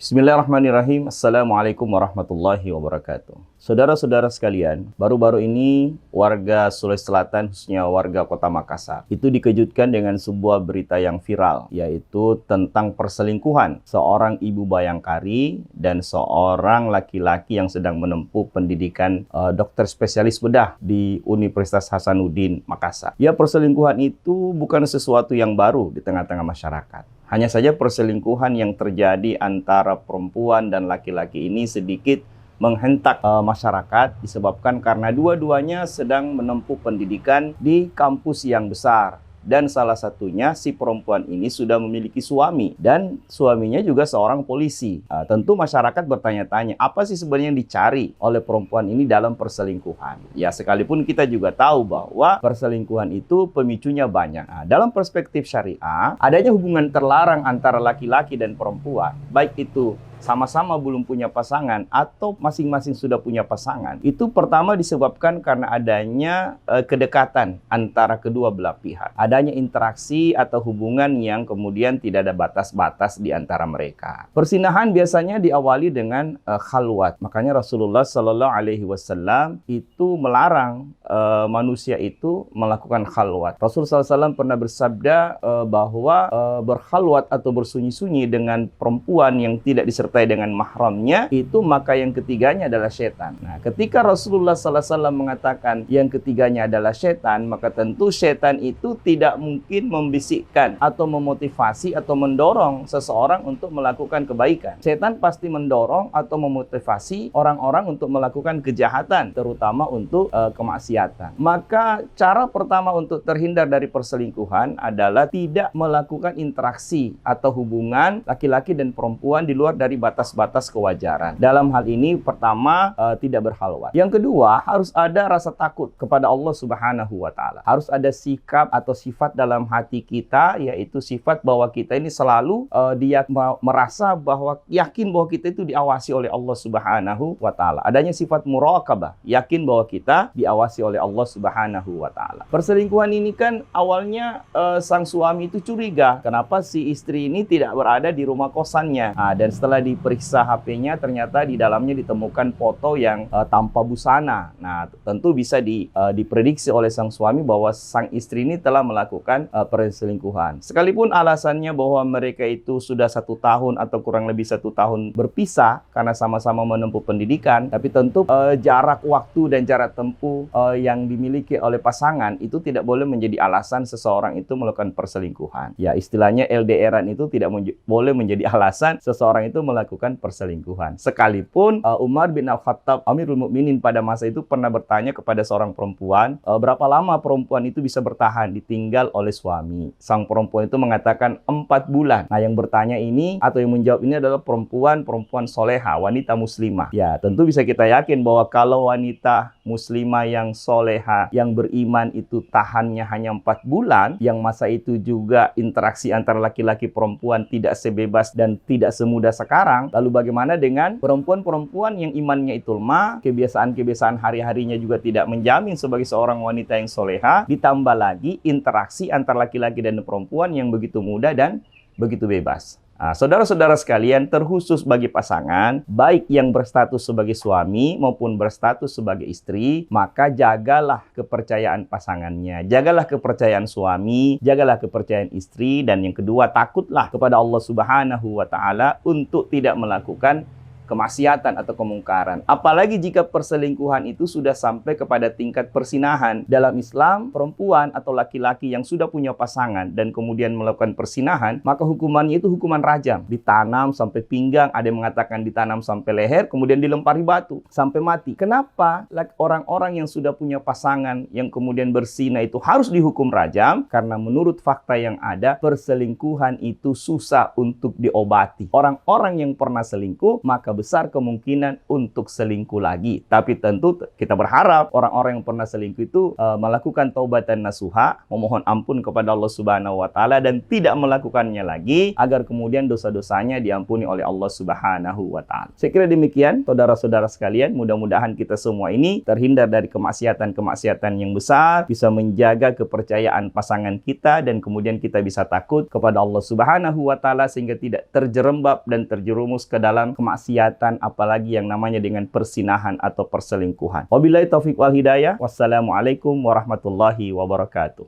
Bismillahirrahmanirrahim. Assalamualaikum warahmatullahi wabarakatuh. Saudara-saudara sekalian, baru-baru ini warga Sulawesi Selatan, khususnya warga Kota Makassar, itu dikejutkan dengan sebuah berita yang viral, yaitu tentang perselingkuhan seorang ibu bayangkari dan seorang laki-laki yang sedang menempuh pendidikan dokter spesialis bedah di Universitas Hasanuddin Makassar. Ya, perselingkuhan itu bukan sesuatu yang baru di tengah-tengah masyarakat. Hanya saja perselingkuhan yang terjadi antara perempuan dan laki-laki ini sedikit menghentak masyarakat disebabkan karena dua-duanya sedang menempuh pendidikan di kampus yang besar. Dan salah satunya si perempuan ini sudah memiliki suami dan suaminya juga seorang polisi. Tentu masyarakat bertanya-tanya, apa sih sebenarnya yang dicari oleh perempuan ini dalam perselingkuhan? Ya, sekalipun kita juga tahu bahwa perselingkuhan itu pemicunya banyak. Dalam perspektif syariah, adanya hubungan terlarang antara laki-laki dan perempuan, baik itu sama-sama belum punya pasangan atau masing-masing sudah punya pasangan, itu pertama disebabkan karena adanya kedekatan antara kedua belah pihak. Adanya interaksi atau hubungan yang kemudian tidak ada batas-batas di antara mereka. Persinahan biasanya diawali dengan khalwat. Makanya Rasulullah Shallallahu Alaihi Wasallam itu melarang manusia itu melakukan khalwat. Rasulullah SAW pernah bersabda bahwa berkhalwat atau bersunyi-sunyi dengan perempuan yang tidak disertai dengan mahramnya, itu maka yang ketiganya adalah setan. Nah, ketika Rasulullah SAW mengatakan yang ketiganya adalah setan, maka tentu setan itu tidak mungkin membisikkan atau memotivasi atau mendorong seseorang untuk melakukan kebaikan. Setan pasti mendorong atau memotivasi orang-orang untuk melakukan kejahatan, terutama untuk kemaksiatan. Maka cara pertama untuk terhindar dari perselingkuhan adalah tidak melakukan interaksi atau hubungan laki-laki dan perempuan di luar dari batas-batas kewajaran. Dalam hal ini, pertama, tidak berkhalwat. Yang kedua, harus ada rasa takut kepada Allah Subhanahu wa Ta'ala. Harus ada sikap atau sifat dalam hati kita, yaitu sifat bahwa kita ini selalu dia merasa bahwa yakin bahwa kita itu diawasi oleh Allah Subhanahu wa Ta'ala. Adanya sifat muraqabah, yakin bahwa kita diawasi oleh Allah Subhanahu wa Ta'ala. Perselingkuhan ini kan awalnya sang suami itu curiga, kenapa si istri ini tidak berada di rumah kosannya. Dan setelah diperiksa HP-nya, ternyata di dalamnya ditemukan foto yang tanpa busana. Nah, tentu bisa diprediksi oleh sang suami bahwa sang istri ini telah melakukan perselingkuhan. Sekalipun alasannya bahwa mereka itu sudah 1 tahun atau kurang lebih 1 tahun berpisah karena sama-sama menempuh pendidikan, tapi tentu jarak waktu dan jarak tempuh yang dimiliki oleh pasangan itu tidak boleh menjadi alasan seseorang itu melakukan perselingkuhan. Ya, istilahnya LDR-an itu tidak boleh menjadi alasan seseorang itu melakukan perselingkuhan. Sekalipun Umar bin Al-Khattab, Amirul Mukminin pada masa itu pernah bertanya kepada seorang perempuan, berapa lama perempuan itu bisa bertahan ditinggal oleh suami. Sang perempuan itu mengatakan 4 bulan. Nah, yang bertanya ini atau yang menjawab ini adalah perempuan soleha, wanita muslimah. Ya, tentu bisa kita yakin bahwa kalau wanita muslimah yang soleha, yang beriman itu tahannya hanya 4 bulan, yang masa itu juga interaksi antara laki-laki perempuan tidak sebebas dan tidak semudah sekarang, lalu bagaimana dengan perempuan-perempuan yang imannya itu lemah, kebiasaan-kebiasaan hari-harinya juga tidak menjamin sebagai seorang wanita yang soleha, ditambah lagi interaksi antara laki-laki dan perempuan yang begitu mudah dan begitu bebas. Saudara-saudara sekalian, terkhusus bagi pasangan, baik yang berstatus sebagai suami maupun berstatus sebagai istri, maka jagalah kepercayaan pasangannya, jagalah kepercayaan suami, jagalah kepercayaan istri, dan yang kedua, takutlah kepada Allah Subhanahu wa Ta'ala untuk tidak melakukan kemaksiatan atau kemungkaran. Apalagi jika perselingkuhan itu sudah sampai kepada tingkat persinahan. Dalam Islam, perempuan atau laki-laki yang sudah punya pasangan dan kemudian melakukan persinahan, maka hukumannya itu hukuman rajam. Ditanam sampai pinggang, ada yang mengatakan ditanam sampai leher, kemudian dilempari batu sampai mati. Kenapa orang-orang yang sudah punya pasangan yang kemudian berzina itu harus dihukum rajam? Karena menurut fakta yang ada, perselingkuhan itu susah untuk diobati. Orang-orang yang pernah selingkuh, maka besar kemungkinan untuk selingkuh lagi. Tapi tentu kita berharap orang-orang yang pernah selingkuh itu melakukan taubatan nasuha, memohon ampun kepada Allah Subhanahu wa taala dan tidak melakukannya lagi agar kemudian dosa-dosanya diampuni oleh Allah Subhanahu wa taala. Saya kira demikian saudara-saudara sekalian, mudah-mudahan kita semua ini terhindar dari kemaksiatan-kemaksiatan yang besar, bisa menjaga kepercayaan pasangan kita dan kemudian kita bisa takut kepada Allah Subhanahu wa taala sehingga tidak terjerembab dan terjerumus ke dalam kemaksiatan apalagi yang namanya dengan persinahan atau perselingkuhan. Wabillahi taufiq wal hidayah. Wassalamualaikum warahmatullahi wabarakatuh.